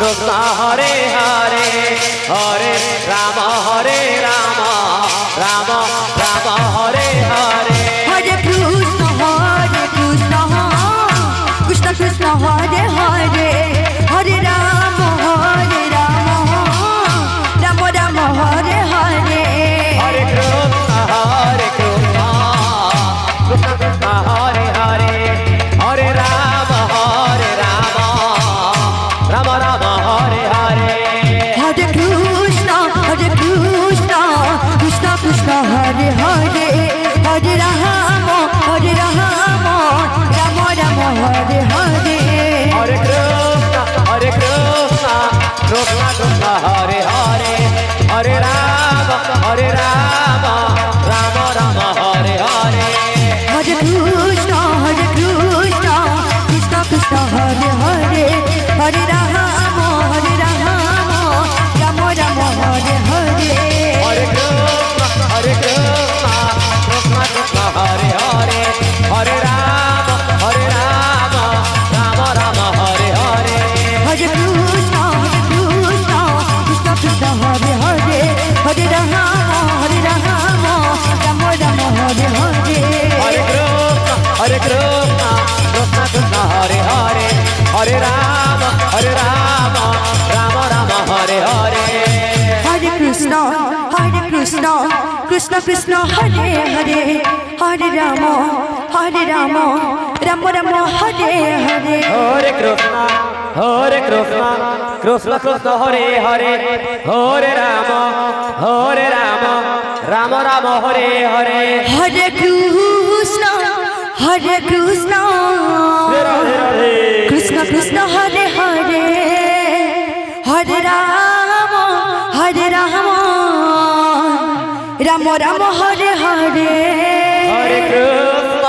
Krishna Hare Hare Hare Ram Ram Ram Hare Hare Hare Krishna Krishna Krishna Hare Hare Hare Ram Ram Ram Hare Hare Hare Krishna Krishna Krishna Hare Hare Hare Ram Ram Ram Hare Hare Hare Krishna Krishna Krishna Hare Hare Hare Ram Ram Ram Hare Hare Hare Krishna Krishna Krishna Hare Hare Hare Ram Ram Ram Hare Hare Hare Krishna Krishna Krishna Hare Hare Hare Ram Ram Ram Hare Hare Hare Krishna Krishna Krishna Hare Hare Hare Ram Ram Ram Hare Hare Hare Krishna Krishna Krishna Hare Hare Hare Ram Ram Ram Hare Hare Hare Krishna Krishna Krishna Hare Hare Hare Ram Ram Ram Hare Hare Hare Krishna Krishna Krishna Hare Hare Hare Ram Ram Ram Hare Hare Hare Krishna Krishna Krishna Hare Hare Hare Ram Ram Ram Hare Hare Hare Krishna Krishna Krishna Hare Hare Hare Ram Ram Ram Hare Hare Hare Krishna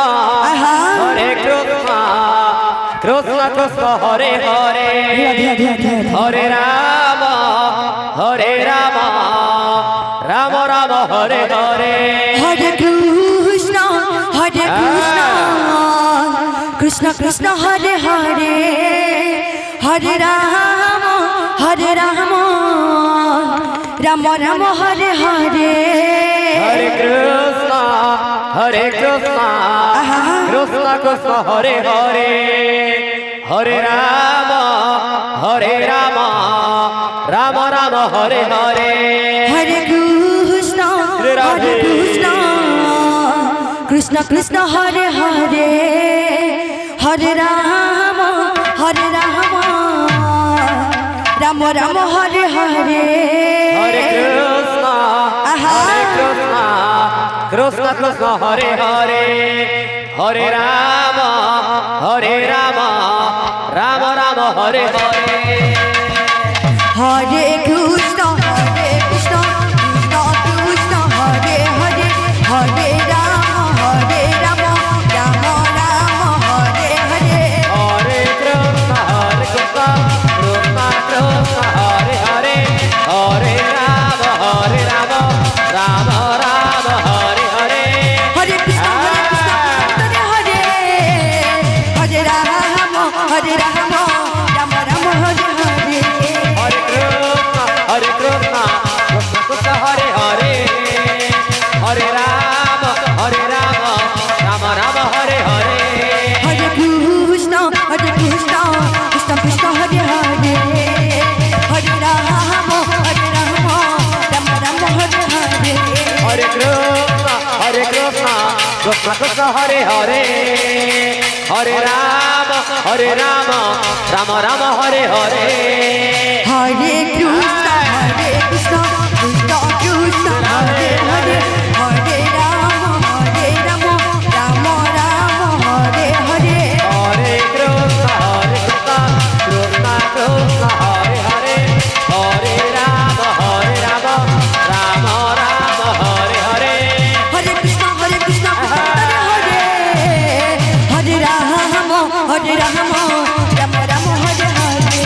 Krishna Krishna Hare Hare Hare Ram Ram Ram Hare Hare Hare Krishna Krishna Krishna Hare Hare Hare Ram Ram Ram Hare Hare Hare Krishna Krishna Krishna Hare Hare Hare Ram Ram Ram Hare Hare Hare Krishna Krishna Krishna Hare Hare Hare Ram Ram Ram Hare Hare Hare Krishna Krishna Krishna Hare Hare Hare Ram Ram Ram Hare Hare Hare Krishna Krishna Krishna Hare Hare Hare Ram Ram Ram Hare Hare Hare Krishna Krishna Krishna Hare Hare Hare Ram Ram Ram Hare Hare Hare Krishna Hare Hare Ram Ram Ram Hare Hare Hare Krishna Krishna Krishna Hare Hare Hare Ram Ram Ram Hare Hare Hare Krishna Krishna Krishna Hare Hare Hare Ram Ram Ram Hare Hare Hare Krishna Krishna Krishna Hare Hare Hare Ram Ram Ram Hare Hare Hare Krishna Krishna Krishna Hare Hare Hare Ram Ram Ram Hare Hare Hare Krishna Krishna Krishna Hare Hare Hare Ram Ram Ram Hare Hare Hare Krishna Hare Hare Hare Ram Ram Ram Hare Hare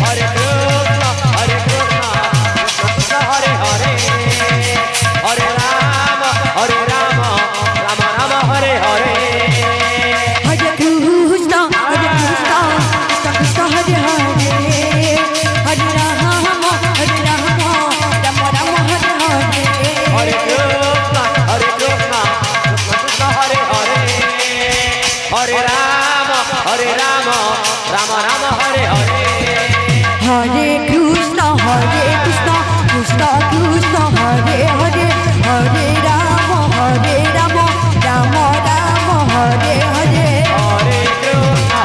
Hare Krishna Krishna Hare Hare Hare Ram Ram Ram Hare Hare Hare Krishna Krishna Krishna Hare Hare Hare Rama, Rama Rama Hare Hare. Hare Krishna, Krishna Krishna, Hare Hare, Hare Rama, Rama Rama, Hare Hare. Hare Krishna,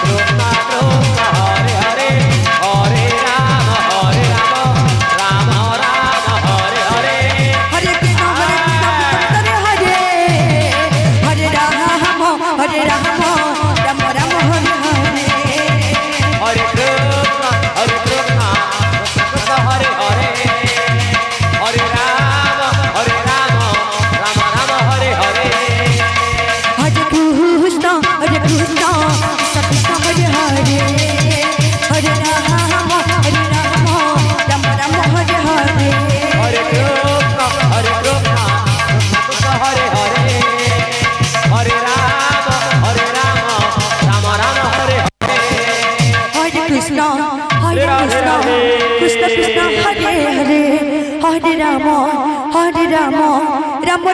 Krishna Krishna, Hare Hare. Hare Rama, Rama Rama, Hare Hare. Hare Krishna, Hare Hare, Hare Rama, Rama Rama, Hare Hare. Hare Krishna, Krishna Krishna, Hare Hare. Hare Rama, Rama Rama, Hare Hare. Hare Krishna, Krishna Krishna, Hare Hare, Hare Rama, Rama Rama, Hare Hare. Hare Krishna, Krishna Krishna, Hare Hare. Hare Rama, Rama Rama, Hare Hare. Hare Krishna, Krishna Krishna, Hare Hare, Hare Rama, Rama